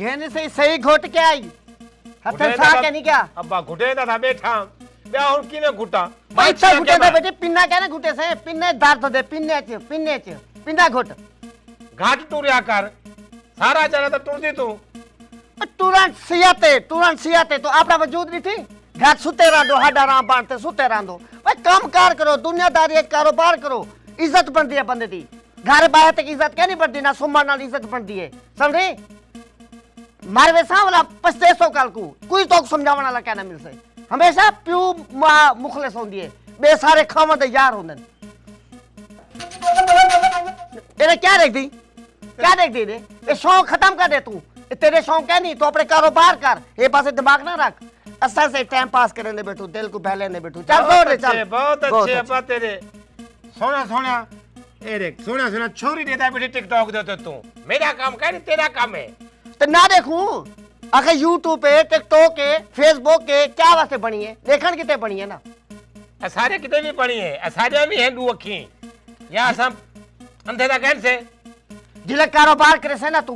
घेने से सही घोट के आई हथन सा के नहीं क्या अब्बा घुटे था बैठा बे हुन किने घुटा पैसा घुटे दे बेटे पिन्ना क्या ना घुटे से पिन्ने दार तो दे पिन्ने च पिन्ना घोट घाट टूरिया कर सारा चला तो टूर दी तू तुरंत सियाते तो आपका वजूद नहीं थी घाट सुते रहो हड्डा राम बांधते सुते रहो भाई काम कार करो दुनियादारी कारोबार करो इज्जत बनती है बंदे की घर बाहर तक इज्जत क्या नहीं बनती ना सुम्मा नाल इज्जत बनती है समझे मारे वैसा वाला 500 काल को कोई तो समझावन वाला क्या ना मिल से हमेशा प्यू मुखलिस होंदी है बे सारे खामद यार होंदे तेरे क्या देख दी रे ये शौक खत्म कर दे तू तेरे शौक क्या नहीं तो अपने कारोबार कर ये पासे दिमाग ना रख असल से टाइम पास करने बैठू दिल को बहलाने बैठू चल चल बहुत अच्छे अब्बा तेरे सोना ए रे सोना छोरी देता बेटे टिकटॉक देते तू मेरा काम कर तेरा काम है तो ना देखूं अगर यूट्यूब पे टिकटॉक के फेसबुक के क्या वास्ते बनी है देखन कितने बनी है ना सारे कितने भी बनी है सारे भी हैं दो अखी या सब अंधे दा कहन से जिले कारोबार करे से ना तू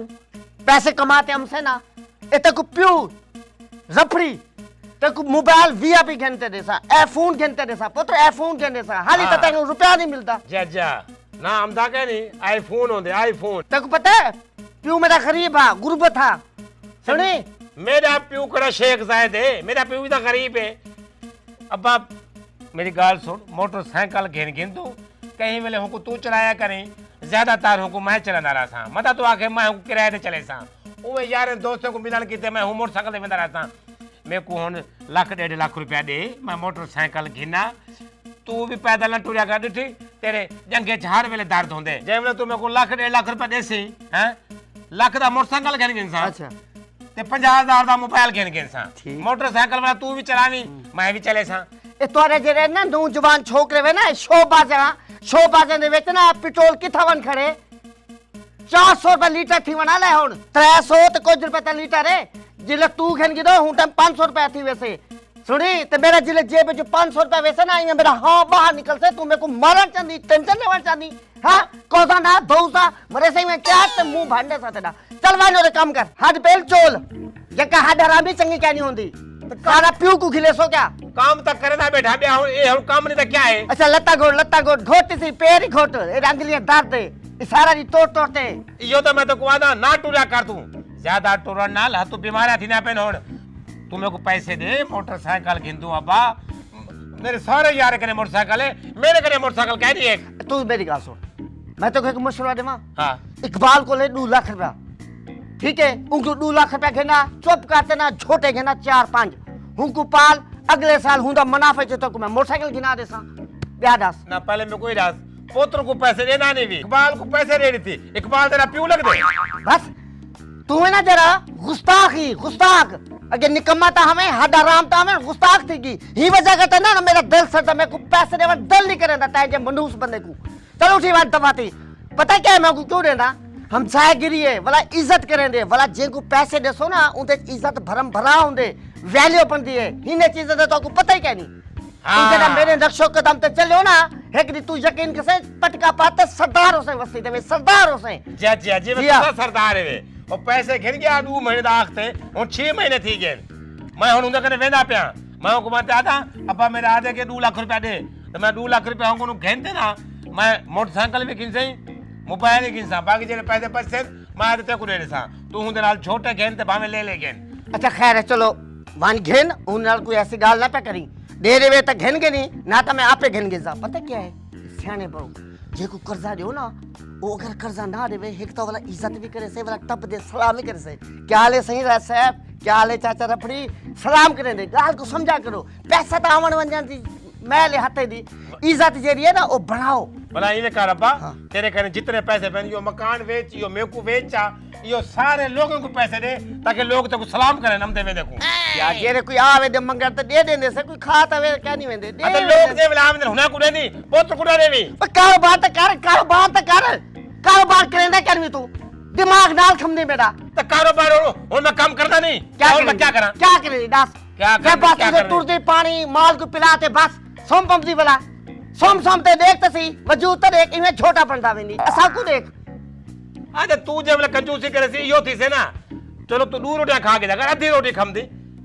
पैसे कमाते हमसे ना इतने को प्यूर रफड़ी तेको मोबाइल वीआईपी घंटे देसा आईफोन घंटे देसा पुत्र आईफोन घंटे देसा हाली तक तेको रुपया नहीं मिलता जा ना हमदा कह नहीं आईफोन होंदे आईफोन तेको पता है प्यू मेरा गरीब है गुरबत था सुनी मेरा प्यू कड़ा शेख जायद है मेरा प्यू भी तो गरीब है अब्बा मेरी गाल सुन मोटरसाइकिल घेन तू कहीं वेले हमको तू चलाया करें ज्यादातर हमको मैं चलाना रहा था मता तो आके मैं किराए पे चले सा ओए यार दोस्तों को मिलन कीते मैं हूं मोटरसाइकिल पे रहता मेरे को हुन लाख 1.5 लाख रुपया दे मैं मोटरसाइकिल घिना तू भी पैदल न टुरिया कर दी तेरे जंगे हर वेले दर्द होंदे जे वेले तू मेरे को लाख 1.5 लाख रुपया देसी हैं लाख दा मोटरसाइकिल घेन सा अच्छा ते 50,000 दा मोबाइल घेन सा मोटरसाइकिल वाला तू भी चलावी मैं भी चले सा ए तोरे जेरे ना नौजवान छोकरे वे ना शोबाजा दे विच ना पेट्रोल किथा वन खड़े 400 रुपए लीटर थी वना ले हुन 300 ते कुछ रुपए लीटर है जिले तू घेन गिदो हूं टाइम 500 रुपए थी वैसे सुनी ते मेरा जिले जेब जो 500 रुपए वैसे ना आई मेरा हां बाहर निकल से तू मेरे को मारन चांदी टेंशन लेवन चांदी हां कोसा ना धौसा मरे सही में क्या ते मुंह भांडे सा तेरा चल वानो रे काम कर हाथ बेल चोल जका हाथ हरामी चंगी क्या नहीं होंदी सारा प्यू को खिले सो क्या काम तक करना बैठा बे ए हम काम नहीं तो क्या है अच्छा लत्ता गोट घोट सी पैर ही घोट ए रंगलियां दर्द सारा नी तोड़ते यो तो मैं तो कुआदा ना टुरिया कर तू ज्यादा टुरन नाल तू बीमार थी ना पेन होण तू मेरे को पैसे दे मोटरसाइकिल गिंदू अब्बा मेरे सारे यार करे मोटरसाइकिल है मेरे करे मोटरसाइकिल कह रही है तू मेरी गाल सुन मैं तो एक मशवरा देवा हां इकबाल को ले 2 लाख रुपया ठीक है उनको 2 लाख रुपया घेना चुप करते ना छोटे घेना 4-5 उनको पाल अगले साल हुंदा मुनाफे च तो मैं मोटरसाइकिल गिना देसा ब्याह दास ना पहले मैं कोई दास पुत्र को पैसे देना नहीं भी इकबाल को पैसे दे रही थी इकबाल तेरा प्यू लग दे बस तू है ना जरा गुस्ताख अगे निकम्मा था हमें हड्डा राम था हमें गुस्ताख थी की ही वजह का ना मेरा दिल सड़ता मैं को पैसे देवा दिल नहीं करे था जे मनुष्य बंदे को चलो उठी बात दबाती पता क्या है मैं को क्यों देना हम जायगिरी है वाला इज्जत करेंदे वाला जे को पैसे देसो ना उनते इज्जत भरम भरा होंदे वैल्यू बनती है हिने चीज तो को पता ही क्या नहीं तू जरा मेरे नक्शो कदम ते चलो ना एक दी तू यकीन कैसे पटका पाते सरदार हो से वस्ती ते सरदार हो से जी मैं सरदार है और पैसे घिन गया 2 महीने दा आखते और 6 महीने थी गए मैं हुन उनके कने वेंदा पिया मैं को माते आदा अब्बा मेरे आधे के 2 लाख रुपया दे तो मैं 2 लाख रुपया को घेनते ना मैं मोटरसाइकिल भी किन सही मोबाइल भी किन सा बाकी जेरे पैसे बचते मैं ते को दे सा तू हुन नाल छोटे घेनते भावे ले घेन अच्छा खैर है चलो वन घेन उन नाल कोई ऐसी गाल ना पे करी दे रे तक घेन के नहीं ना तो मैं आपे घेन के जा पता क्या है सियाने बहु जे को कर्जा दियो ना वो अगर कर्जा ना देवे एक तो वाला इज्जत भी करे से वाला टप दे सलाम भी करे से क्या हाले सही रह साहब क्या हाले चाचा रफड़ी सलाम करे दे गाल को समझा करो पैसा तो आवन वन जाती मैं ले हाथे दी इज्जत जेरी है ना वो बढ़ाओ भला इने कर अब्बा तेरे कने जितने पैसे बन यो मकान बेच यो मेरे को बेचा यो सारे लोगों को पैसे दे ताकि लोग तो सलाम करें हम देवे देखो क्या जेरे कोई आवे दे मंगर तो दे देने से कोई खाता वे क्या नहीं वेंदे दे लोग दे वेला आमदन हुना को देनी पोत्र को देवी कारोबार तो करेंदा करवी तू दिमाग नाल खमने बेटा तो कारोबार और मैं काम करना नहीं क्या करा क्या करे दास क्या बस टूरते पानी माल को पिलाते बस सोम पंपदी वाला सोम ते देखते सी वजूद तो देख इमे छोटा बनता वेंदी असा को देख अरे तू जब कंजूसी करे सी यो थी से ना चलो तू 2 रोटियां खा के जा, अगर आधी रोटी खमदी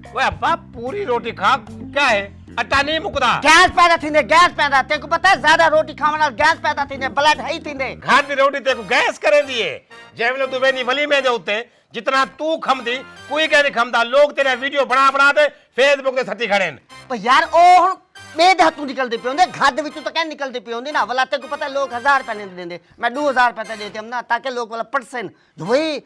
ओए अब्बा पूरी रोटी खा, क्या है अटा नहीं मुकदा। गैस पैदा थींदे, गैस पैदा। तेको पता है ज्यादा रोटी खावन नाल गैस पैदा थींदे, ब्लड हाई थींदे। घर की रोटी तेको गैस करे दिए। जैवले तू वेनी वली में जाउते जितना तू खमदी कोई कह नहीं खमदा। लोग तेरा वीडियो बना दे फेसबुक ते सट्टी खड़े न। पर यार ओ हुन बेद हत्थू निकलदे पे होंदे, घर दे विचों तो कैन निकलदे पे होंदे ना। वाला तेको पता है लोग 1000 रुपए नहीं देंदे, मैं 2000 रुपए देते हम ना, ताकि लोग वाला पड़सन भाई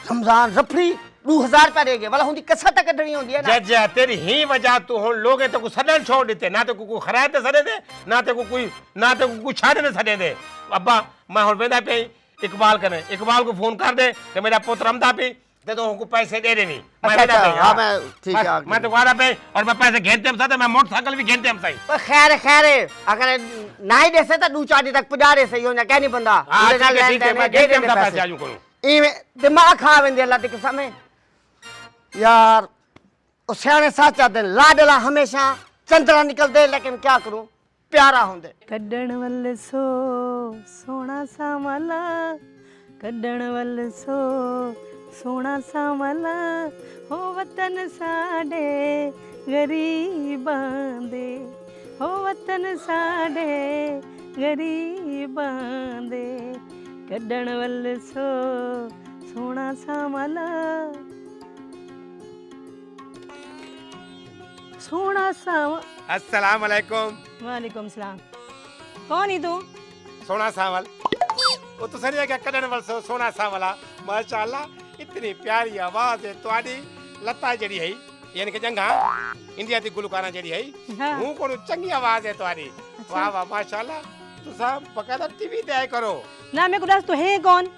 रमजान रफड़ी 2000 रुपए देगे वाला हुंदी कसर तक कढनी होंदी है ना। जज तेरी ही वजह तू हुन लोग तो को सदन छोड़ देते, ना तो को खराए ते सदे दे, ना तो को छाड़े ने सदे दे। अब्बा मैं हुन वेंदा पे इकबाल कने, इकबाल को फोन कर दे कि मेरा पुत्र रमदा पे दे दो को पैसे दे देनी। मैं वेंदा पे। हां मैं ठीक है, मैं तो वादा पे और मैं पैसे घेनते हम साथ, मैं मोटरसाइकिल भी घेनते हम सही। पर खैर अगर नहीं दे से तो 2-4 दिन तक पुजा दे सही हो ना, कहनी बंदा हां ठीक है मैं घेनते हम पैसे आजू करूं। इवे दिमाग खा वेंदे अल्लाह के कसम है यार। ओ सियाने साचा दे लाडला हमेशा चंद्रा निकलदे, लेकिन क्या करूं प्यारा होंदे। कड्डण वल सोना सामला, कड्डण वल सोना सामला, हो वतन साडे गरीबां दे, हो वतन साडे गरीबां दे, कड्डण वल सोना सामला, सोना साम। अस्सलाम वालेकुम। वालेकुम सलाम। कौन ही तू? सोना सावल वो तो सही है क्या कड़न वाल सोना सावला। माशाअल्लाह इतनी प्यारी आवाज है तुम्हारी। लता जड़ी है यानी कि जंगा इंडिया दी गुलकारा जड़ी है हाँ। हूं को चंगी आवाज है तुम्हारी। वाह वाह माशाअल्लाह। तू सब बकायदा टीवी दे करो ना। मेरे को दस तो है कौन?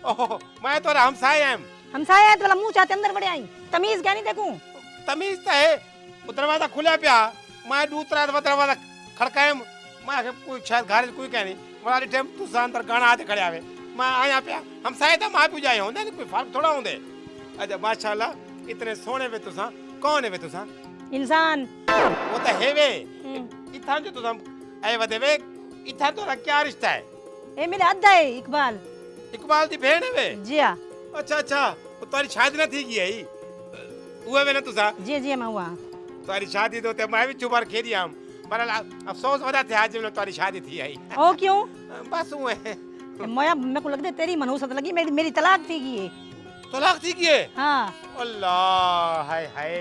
ओह मैं तो हमसाए हैं। हमसाया है तो वाला मुंह चाहते अंदर बड़े आई, तमीज क्या नहीं देखूं? तमीज तो है। वो दरवाजा खुला पिया, मैं दूसरा दरवाजा खड़काए, मैं कोई शायद घर कोई कह नहीं वाली टाइम तू अंदर गाना आते खड़े आवे, मैं आया पिया हम शायद मां पी जाए होंदे कोई फर्क थोड़ा होंदे। अच्छा माशाल्लाह इतने सोने वे तुसा। कौन है वे तुसा? इंसान। वो तो है वे इथा जो तुसा आए वदे वे इथा तोरा क्या रिश्ता है? ए मेरे अद्दा है इकबाल। इकबाल दी बहन है वे? जी हां। अच्छा वो तुम्हारी शादी ना थी की है हुए वे ना तुसा? जी मैं हुआ। तुम्हारी शादी तो मैं भी चुबार खेदी हम, पर अफसोस वजह थे आज में तुम्हारी शादी थी आई। ओ क्यों? बस हुए मोया मेरे को लगता तेरी मनहूसत लगी, मेरी तलाक थी की है। तलाक थी की है? हां। अल्लाह हाय हाय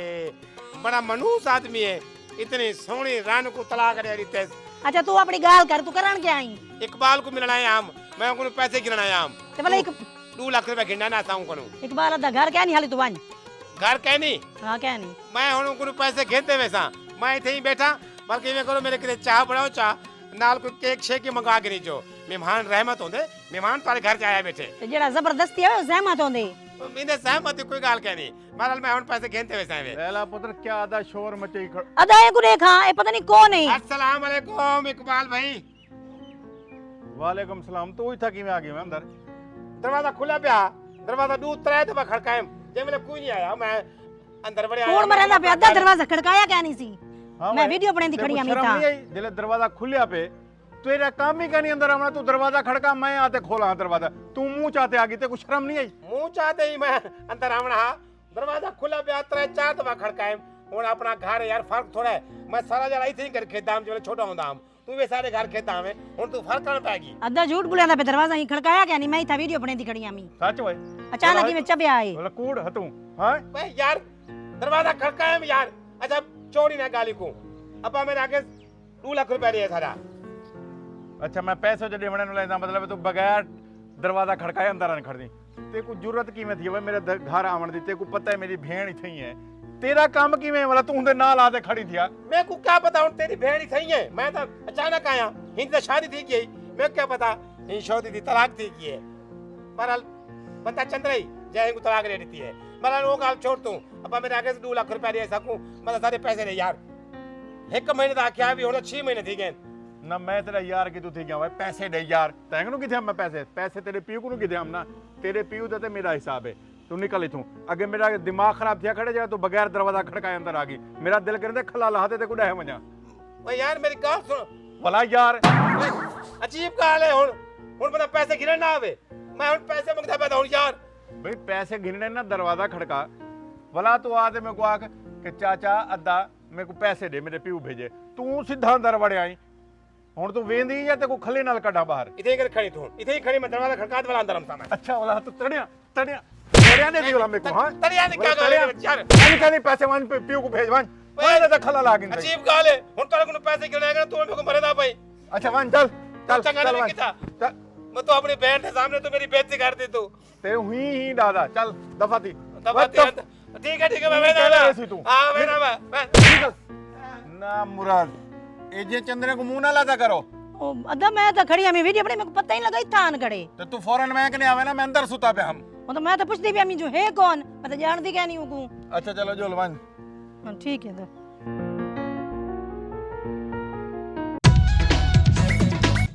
बड़ा मनहूस आदमी है, इतनी सोहनी रान को तलाक दे रही थे। अच्छा तू अपनी गाल कर, तू करन क्या आई? इकबाल को मिलना है हम, मैं उनको पैसे गिरना है हम। ते भला 2 लाख रुपए गिरना ना चाहूं करूं। इकबाल अद्दा घर क्या नहीं हाली तू वान? घर कहनी हां क्या नहीं मैं हुन उनको पैसे घेते वैसा मैं इथे ही बैठा, बल्कि मैं करो मेरे के चाह बनाओ, चाह नाल कोई केक शेक ही मंगा के नहीं जो मेहमान रहमत होंदे, मेहमान तारे घर जाया बैठे ते जेड़ा जबरदस्ती है सहमत होंदे। मैंने सहमत कोई गाल कहनी मारल मैं हुन पैसे घेते वैसा वे। लेला पुत्र क्या आधा शोर मचे खड़। अदा एक देखा ए पता नहीं कौन है। अस्सलाम वालेकुम इकबाल भाई। वालेकुम सलाम। तू इथा किवें आ गई मैं अंदर? दरवाजा खुला पिया, दरवाजा 2-3 दफा खड़काए जे मेरे कोई नहीं आया, मैं अंदर बड़े आया। कौन मरदा पे अद्दा दरवाजा खड़काया क्या नहीं सी? हाँ मैं भाई, वीडियो बनाई खड़ी तेरे को हमी शर्म था। नहीं आई? जिले दरवाजा खुलिया पे तेरा काम ही कहनी अंदर आना, तू दरवाजा खड़का मैं आते खोला दरवाजा, तू मुंह चाहते आ गई, तेरे को शर्म नहीं आई? मुंह चाहते ही मैं अंदर आवना, दरवाजा खुला पिया 3-4 दफा खड़काए। हुन अपना घर है यार, फर्क थोड़ा है। मैं सारा जरा इथे ही कर खेता हम जो छोटा होंदा हम, तू वे सारे घर खेता हमें, हुन तू फर्क करन पाएगी। अद्दा झूठ बोलदा पे दरवाजा ही खड़काया क्या नहीं? मैं था वीडियो बनाई खड़ी हमी। सच भाई अचानक ही में चबया आए। बोला कूड़ हतू हां बे यार दरवाजा खड़काए हम यार। अच्छा चोरी ना गाली को अपा मेरे आगे 2 लाख रुपए दिए सारा। अच्छा मैं पैसे जो देवणे नु लेदा मतलब तू बगैर दरवाजा खड़काए अंदर आने खड़दी, ते को जरूरत किवें थी भाई मेरे घर आवन दी? ते को पता है मेरी भेण इथे ही है, तेरा काम किवें वाला तू उनदे नाल आते खड़ी थी यार? मैं को क्या पता हुन तेरी भेड़ ही सही है, मैं तो अचानक आया, हिंद से शादी थी की मैं क्या पता हिंद शादी थी तलाक थी की है। बहरहाल बंदा चंद्रई जय को तलाक दे देती है। बहरहाल वो गाल छोड़ तू अपा मेरे आगे से 2 लाख रुपए दे सकूं, मतलब सारे पैसे दे यार। 1 महीने दा क्या भी होना 6 महीने थी गए ना। मैं तेरा यार की तू थी गया भाई, पैसे दे यार तैंग नु किथे मैं पैसे तेरे पीऊ को नु किथे हम ना, तेरे पीऊ दा ते मेरा हिसाब है। तू निकल इथों, अगे मेरा दिमाग खराब थिया खड़े जा तू बगैर दरवाजा खड़काए अंदर आ गई, मेरा दिल करदे खला लहा ते को डह वजा। ओए यार मेरी गाल सुन भला यार अजीब गाल है। हुन बता पैसे गिरन ना आवे, मैं हुन पैसे मंगदा पैदा हुन यार भाई पैसे गिनने ना दरवाजा खड़का भला तू आते मेरे को आख कि चाचा अद्दा मेरे को पैसे दे मेरे प्यू भेजे तू सीधा अंदर वड़े आई हुन तू वेंदी या ते को खले नाल कढ़ा बाहर इथे ही खड़ी तू इथे ही खड़ी मैं दरवाजा खड़का वाला अंदर हमसा मैं अच्छा वाला तो तड़िया दे दियो मेरे को हां तड़िया ने क्या तड़िया यार नहीं पैसे वन प्यू को भेज वन मैं तो खला लागिन अजीब गाल है हुन तोरे को पैसे क्यों लेगा तू मेरे को भरे ना भाई अच्छा वन चल चल चंगा चल नहीं वन किता चल मैं तो अपनी बहन के सामने तो मेरी बेइज्जती कर दी तू ते हुई ही दादा चल दफा थी ठीक है मैं ना हां मैं ना मुराद ए जे चंद्रे को मुंह ना लादा करो ओ अदा मैं तो खड़ी हमें वीडियो अपने मेरे को पता ही लगा थान खड़े तो तू फौरन मैं कने आवे ना मैं अंदर सुता पे हम वो तो मैं तो पूछती भी अम्मी जो है कौन मैं तो जानती क्या नहीं हूँ अच्छा चलो जो वन ठीक है तो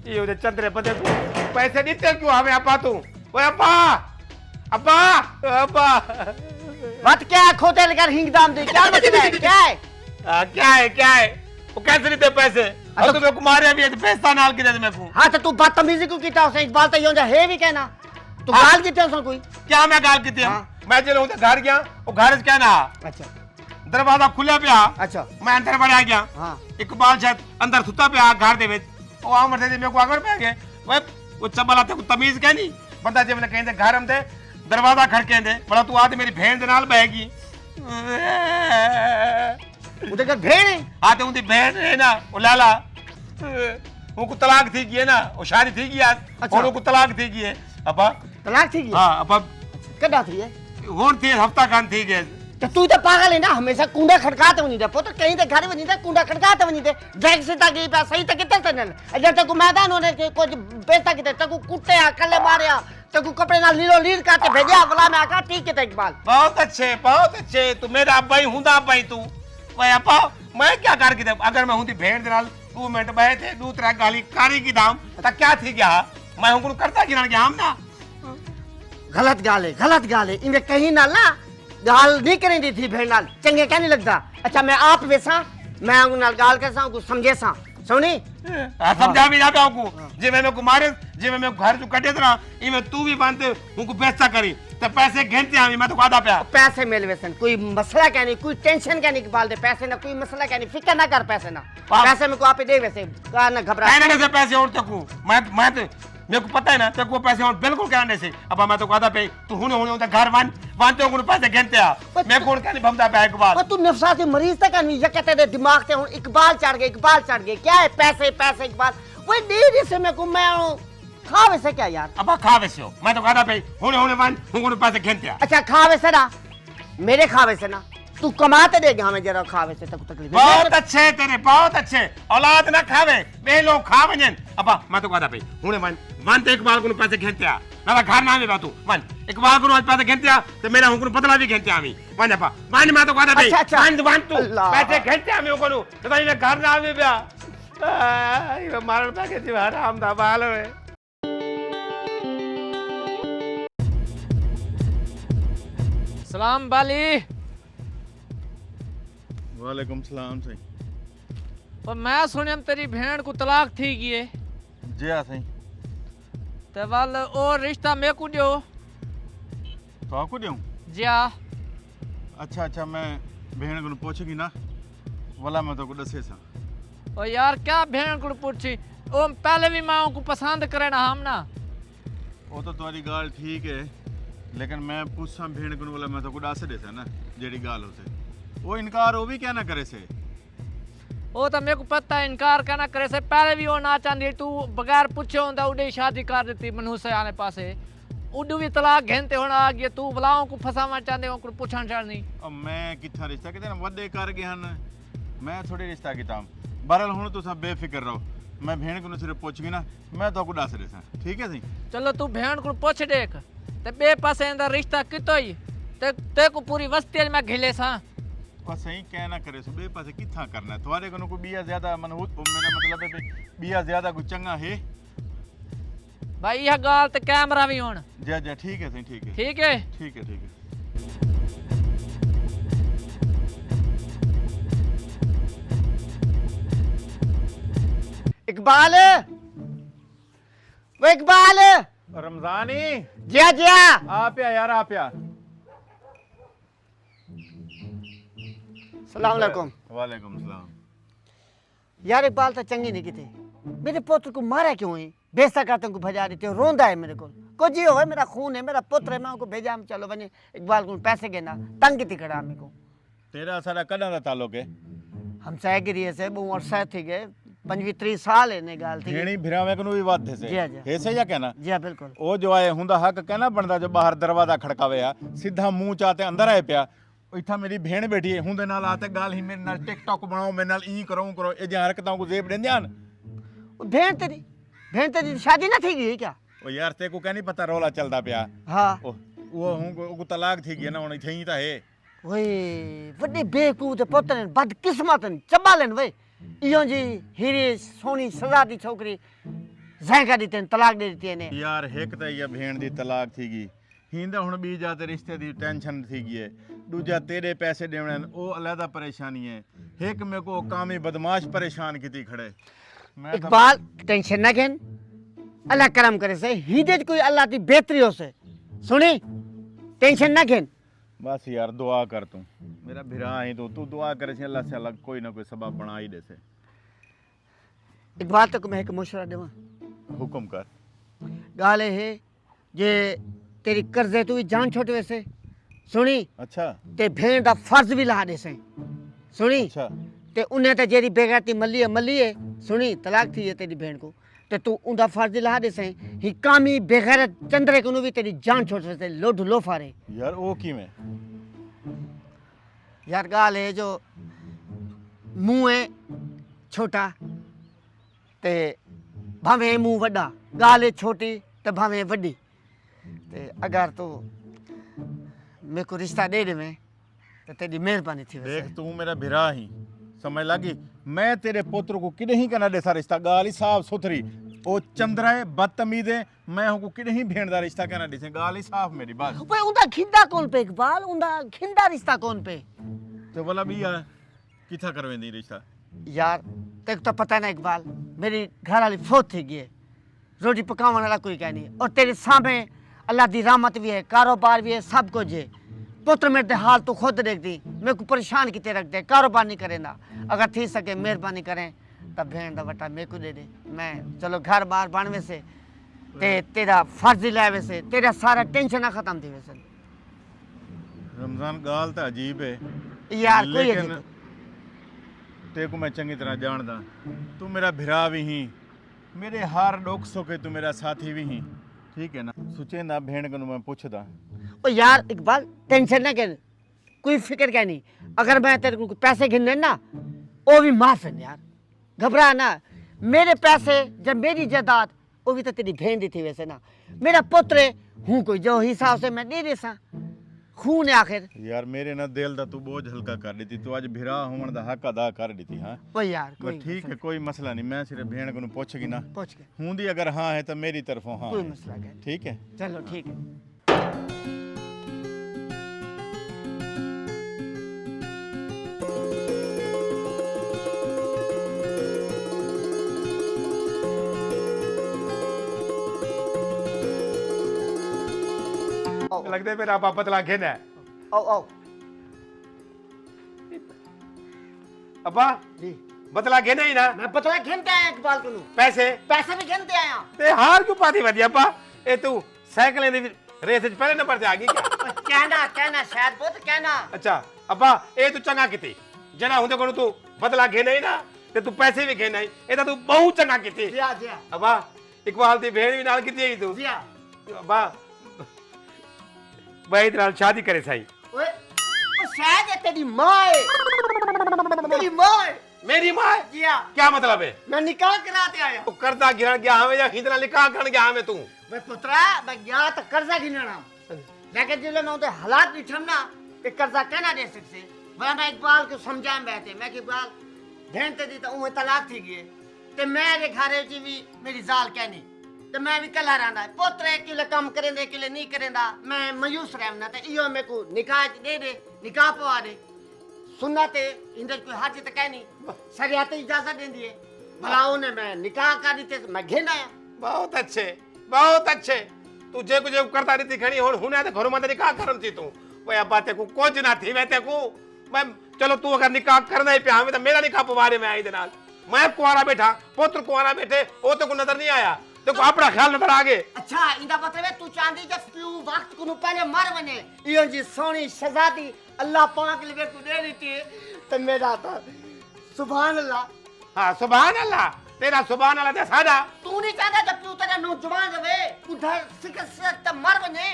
ये उधर चंद्रे पते पैसे देते क्यों हमें अपा तू ओए अपा अपा अपा मत क्या खोते लेकर हिंग दाम दे क्या मसला है क्या है क्या है वो कैसे देते पैसे अब तो मेरे को मारे अभी पैसा नाल के दे मेरे को हाँ तो तू बदतमीजी क्यों कीता उसे इकबाल तो यूं जा है भी कहना तू गाल कीते उसे कोई क्या मैं गाल की मैं चलो उधर घर गया वो घर से कहना अच्छा दरवाजा खुला पे अच्छा मैं अंदर बढ़ गया हाँ इकबाल शायद अंदर सुता पे घर दे विच ओ आमर दे मेरे को आगर पे गए वो चबला ते तमीज कहनी बंदा जे मैंने कहंदे घर हम दे दरवाजा खड़केंदे बड़ा तू आदि मेरी बहन दे नाल बहेगी उधर का भेड़ है हाँ तो उनकी बहन है ना वो लाला उनको तलाक थी की है ना वो शादी थी की आज अच्छा। और उनको तलाक थी की है अपा तलाक थी हाँ अपा कदा थी है होन थी हफ्ता खान थी के तो तू तो पागल है ना हमेशा कुंडा खड़काते वनी दे पुत्र कहीं ते घर वनी दे कुंडा खड़काते वनी दे ड्रैग से ताकि पे सही तक कितने तनल अगर तक मैदान होने के कुछ पैसा किते तक कुत्ते आ कल्ले मारया तक कपड़े ना लीलो लीर काटे भेजा वाला मैं आका ठीक है इकबाल बहुत अच्छे तू मेरा भाई हुंदा भाई तू भाई अपा मैं क्या कर के अगर मैं हुंदी भेड़ दे नाल 2 मिनट बैठे थे दूसरा गाली कारी की दाम ता क्या थी गया मैं उनको करता गिरन गया हम ना गलत गाल है इनके कहीं ना ना गाल नहीं करेंदी थी भेड़ नाल चंगे क्या नहीं लगता अच्छा मैं आप वैसा मैं उन नाल गाल कैसा कुछ समझे सा सुनी समझा भी ना पाऊं जे मैं को मारे जे मैं घर जो कटे था इमे तू भी बांधते उनको पैसा करी तो पैसे घेनते आमी मैं तो आधा पे पैसे मिल वैसन कोई मसला क्या नहीं कोई टेंशन क्या नहीं इकबाल दे पैसे ना कोई मसला क्या नहीं फिक्र ना कर पैसे ना पैसे मेरे को आप ही दे वैसे का ना घबरा कहने से पैसे और तक मैं तो मेरे को पता है ना तक वो पैसे और बिल्कुल कहने से अब मैं तो आधा पे तू हुने हुने घर बांधते हो पैसे घेनते आ मैं कौन कहने भमदा पे इकबाल तू नफसाती मरीज तक नहीं ये कहते थे दिमाग से इकबाल चढ़ गए क्या है पैसे पैसे इकबाल वो दे से मेरे को मैं खा वैसे क्या यार अब खा वैसे हो मैं तो आधा पे हुने हुने पैसे घेनते आ अच्छा खा वैसे ना मेरे खा वैसे ना तू कमाते देगा हमें जरा खावे से तक तकलीफ बहुत अच्छे तेरे बहुत अच्छे औलाद ना खावे बे लोग खावे जन अब मैं तो आधा पे हुने वन तो इकबाल को पैसे घेनते आ ना घर ना में बातू वन इकबाल को पैसे घेनते आ तो मेरा हुकुम बदला भी घेनते आमी वन अपा वन मैं तो आधा पे वन तू पैसे घेनते आमी को तो मैं घर ना आवे बया ये मारन पे के जी हराम दा बाल है सलाम बाली वालेकुम सलाम सही पर मैं सुनियम तेरी भेड़ को तलाक थी गई है जी हाँ सही ते वाल और रिश्ता मैं को दियो तो आपको दूं जिया अच्छा मैं भेड़ को पूछूंगी ना वाला मैं तो को दसे सा ओ यार क्या भेड़ को पूछी ओ पहले भी मां को पसंद करे ना हम ना वो तो तुम्हारी गाल ठीक है लेकिन मैं पूछसा भेड़ को बोला मैं तो को दस देसा ना जेडी गाल होते वो इनकार वो भी क्या ना करे से ओ तो मेरे को पता है इनकार करना करे से पहले भी वो ना चाहती तू बगैर पूछे होंदा उडे शादी कर देती मनुष्य आने पासे उडू भी तलाक घेनते होना आ गया तू बलाओं को फसावा चाहते हो को पूछण चाहनी अब मैं किथा रिश्ता किते ना वड्डे कर गए हन मैं थोड़ी रिश्ता कीता बहरहाल हुन तू सब बेफिक्र रहो मैं भेड़ को सिर्फ पूछगी ना मैं तो को दस देसा ठीक है सही चलो तू भेड़ को पूछ देख ते बे पासे अंदर रिश्ता कितो ही ते को पूरी वस्ती में घिले सा बस सही कहना करे सो बे पासे किथा करना है तुम्हारे को बिया ज्यादा मनहूत मेरा मतलब है बिया ज्यादा को चंगा है भाई यह गाल ते कैमरा भी होन जा ठीक है सही ठीक है ठीक है ठीक है ठीक है इकबाल वो इकबाल रमजानी जिया जिया आ पिया यार आ पिया। सलाम अलैकुम। वालेकुम सलाम। यार इकबाल तो चंगी नहीं की थी, मेरे पुत्र को मारा क्यों है? बेसा करते को भजा देते हो, रोंदा है मेरे को। कुछ ही हो मेरा खून है, मेरा पुत्र है, मैं उनको भेजा चलो बने इकबाल को पैसे देना तंग की खड़ा मेरे को। तेरा सारा कदा दा ताल्लुक है? हम सहगिरी से बहु अरसा थी गए 25-30 साल है ने गाल थी। भेणी भिरावे को भी बात थे से जी हाँ, जी हाँ। हे से या कहना जी हाँ बिल्कुल। ਉਹ ਜੋ ਆਏ ਹੁੰਦਾ ਹੱਕ ਕਹਿਣਾ ਬਣਦਾ ਜੋ ਬਾਹਰ ਦਰਵਾਜ਼ਾ ਖੜਕਾਵੇ ਆ ਸਿੱਧਾ ਮੂੰਹ ਚਾਤੇ ਅੰਦਰ ਆਏ ਪਿਆ ਇੱਥਾ ਮੇਰੀ ਭੈਣ ਬੈਠੀ ਹੈ ਹੁੰਦੇ ਨਾਲ ਆਤੇ ਗੱਲ ਹੀ ਮੇਰੇ ਨਾਲ ਟਿਕਟੌਕ ਬਣਾਓ ਮੇਰੇ ਨਾਲ ਈ ਕਰੋ ਇਹ ਜਿਹਾ ਹਰਕਤਾਂ को जेब देंदे ਹਨ। भेड़ तेरी शादी ना थी गई क्या? ਉਹ ਯਾਰ ਤੇ ਕੋ ਕਹਿ ਨਹੀਂ ਪਤਾ ਰੌਲਾ ਚੱਲਦਾ ਪਿਆ। हाँ ਉਹ ਹੁਣ ਕੋ ਤਲਾਕ ਥੀ ਗਈ ਨਾ ਹੁਣ ਇੱਥੇ ਹੀ ਤਾਂ ਹੈ। वही वड्डे बेवकूफ ते पुत्र ने बदकिस्मत ने चबालन वे इयो जी हीरे सोनी सजा दी छोकरी ज़ैका दी तेन तलाक दे दी ने। ਯਾਰ ਇੱਕ ਤਾਂ ਇਹ ਭੈਣ ਦੀ ਤਲਾਕ ਥੀ ਗਈ ਹਿੰਦਾ ਹੁਣ ਬੀਜਾ ਤੇ ਰਿਸ਼ਤੇ ਦੀ ਟੈਨਸ਼ਨ ਥੀ ਗਈ ਹੈ ਦੂਜਾ ਤੇਰੇ ਪੈਸੇ ਦੇਣੇ ਉਹ ਅਲੱਗਾ ਪਰੇਸ਼ਾਨੀ ਹੈ ਇੱਕ ਮੇ ਕੋ ਕਾਮੀ ਬਦਮਾਸ਼ परेशान ਕੀਤੀ ਖੜੇ। मैं इकबाल टेंशन ना घेन, अल्लाह करम करे से हीदे कोई अल्लाह की बेहतरी हो से सुनी टेंशन ना घेन। बस यार दुआ कर तू मेरा भिरा ही तू दुआ करे से अल्लाह से अलग कोई ना कोई सबब बना ही दे से। इकबाल तक मैं एक मशवरा देवा, हुक्म कर। गाल है जे तेरी कर्जे तू जान छोटे वैसे सुनी अच्छा ते भेड़ दा फर्ज भी ला दे से सुनी अच्छा ते उन्हें ते जेरी बेगैरती मल्ली है सुनी तलाक थी है तेरी भेड़ को ते तू उनका फर्ज ला दे से ही कामी बेगैरत चंद्रे को भी तेरी जान छोड़ से लोड लो फारे। यार वो की में यार गाल है जो मुंह है छोटा ते भावे मुंह वड्डा गाल है छोटी ते भावे वड्डी ते अगर तू मेरे को रिश्ता दे दे में तो तेरी मेहरबानी थी वैसे। देख तू मेरा भिरा ही समझ लगी मैं तेरे पुत्र को किने ही करना दे सा रिश्ता गाल ही साफ सुथरी ओ चंद्रा है बदतमीज है मैं हूं को किने ही भेड़ दा रिश्ता करना दे से गाल ही साफ मेरी बात। ओए उनका खिंदा कौन पे इकबाल, उनका खिंदा रिश्ता कौन पे? तो बोला भी यार किथा करवेंदी रिश्ता? यार तेरे को तो पता ना इकबाल मेरी घर वाली फोत थी गई है, रोटी पकाने वाला कोई क्या नहीं और तेरे सामने अल्लाह दी रहमत भी है, कारोबार भी है, सब कुछ है। पुत्र मेरे दे हाल तो खुद देख दी मेरे को परेशान किते रख दे, कारोबार नहीं करे ना। अगर थी सके मेहरबानी करें तब भेड़ दा बटा मेरे को दे दे, मैं चलो घर बार बनवे से ते तेरा फर्ज लाए वैसे तेरा सारा टेंशन खत्म थी वैसे। रमजान गाल तो अजीब है यार कोई लेकिन अजीब ते को मैं चंगी तरह जानदा तू मेरा भिरा भी ही मेरे हर दुख सुखे तू मेरा साथी भी ही ठीक है ना। सुचे ना भेड़ को मैं पूछदा ओ यार इकबाल टेंशन ना कर, कोई फिक्र क्या नहीं। अगर मैं तेरे को पैसे गिनने ना वो भी माफ है यार, घबरा ना। मेरे पैसे जब मेरी जायदाद वो भी तो तेरी भेड़ दी थी वैसे ना, मेरा पुत्र हूँ कोई जो हिसाब से मैं दे दे सा खून है आखिर। यार मेरे ना दिल दा तू बोझ हल्का कर दी तू आज भिरा होने दा हक अदा कर दी हाँ। ओ यार कोई ठीक है कोई मसला नहीं मैं सिर्फ भेड़ को पूछगी ना पूछ के हुंदी अगर हाँ है तो मेरी तरफों हाँ कोई है। मसला नहीं, ठीक है चलो ठीक है। लगता है मेरा पापा तलाक घेना है। आओ आओ अब्बा जी बतला घेना ही ना मैं पता घंटे आया इकबाल को पैसे पैसे भी घंटे आया। ते हार क्यों पाती वधी अब्बा ए तू साइकिल दी रेस च पहले नंबर ते आ गई क्या? कहना शायद बहुत कहना। अच्छा अब्बा ए तू चंगा कीती जना हुंदे कोन तू बदला घेना ही ना ते तू पैसे भी घेना ही ए तू बहुत चंगा कीती। जिया जिया अब्बा इकबाल दी भेड़ भी नाल कीती है तू जिया अब्बा भाई नाल शादी करे सही। ओए ओ शायद ये तेरी माँ है, तेरी माँ है। मेरी मां है? जिया क्या मतलब है? मैं निकाह कराते आया। तू करदा गिरन गया हमें या खींचना निकाह करन गया हमें तू वे पुत्रा मैं गया तो कर्जा गिनना लेकिन जिले मैं उनके हालात नहीं ठमना ते कर्जा कहना दे सकते वह मैं इकबाल को समझा बैठे मैं कि इकबाल भेंते दी तो उहे तलाक थी गई ते मेरे घरे ची भी मेरी जाल कहनी ते मैं भी कला रहंदा पुत्र किले काम करेंदे किले नहीं करेंदा मैं मायूस रहना ते इयो मेरे को निकाह दे दे निकाह पवा दे सुनना ते इंदर कोई हाथ तक है नहीं शरीयत इजाजत देंदी है भला उन्हें मैं निकाह कर दी ते मैं घेना आया। बहुत अच्छे तू जे कुछ करता रहती खड़ी हुने ते घरों में निकाह करन थी तू ओए अब्बा ते को कुछ ना थी वे ते को मैं चलो तू अगर निकाह करना ही पिया हमें तो मेरा निकाह पवारे में आई दे नाल मैं कुंवारा बैठा पुत्र कुंवारा बैठे वो तो को नजर नहीं आया तो को अपना ख्याल नजर आ गए अच्छा इंदा मतलब है तू चांदी जब तू वक्त को पहले मर वने इयो जी सोनी शहजादी अल्लाह पाक लगे तू दे देती तो मेरा तो सुभान अल्लाह। हाँ सुभान अल्लाह तेरा सुभान अल्लाह ते सादा तू नहीं चाहता जब तू तेरा नौजवान रहे उधर सिकत मर वने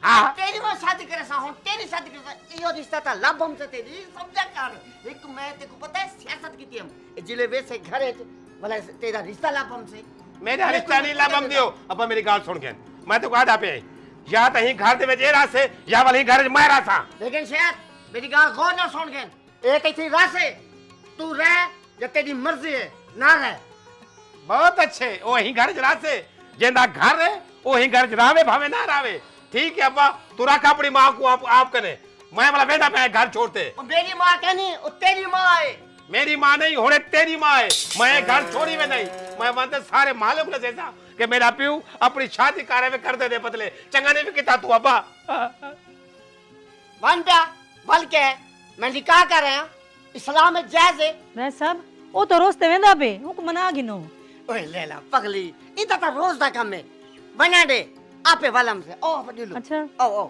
हाँ तेरी वो शादी करे सा हूं तेरी शादी करे सा यो रिश्ता था लब हमसे तेरी समझा कर एक मैं तेरे को पता है सियासत की थी हम जिले वैसे घर है वाला तेरा रिश्ता लब हमसे मेरा रिश्ता नहीं लाभम दियो अब मेरी गाल सुन के मैं तो कहा था पे या तो ही घर दे जेरा से या वाली घर मारा था लेकिन शायद मेरी गाल गौर ना सुन के एक ऐसी रासे तू रह या तेरी मर्जी है ना रह बहुत अच्छे ओ ही घर जरा से जेंदा घर है ओ ही घर जरावे भावे ना रावे ठीक है अब्बा तू रखा अपनी मां को आप करे मैं वाला बेटा मैं घर छोड़ते मेरी मां कहनी और तेरी मां है मेरी मां नहीं होने तेरी मां है मैं घर छोड़ी में नहीं मैं मानते सारे मालूम न जैसा कि मेरा प्यू अपनी शादी कार्य में कर दे बदले चंगा नहीं भी किता तू अब्बा वन पे बल के मैं निकाह कर रहा हूं इस्लाम में जायज है मैं सब ओ तो रोज ते वेंदा पे उनको मना गिनो ओए लेला पगली इता तो रोज दा काम है बना दे आपे वालम से ओ पडलू अच्छा ओ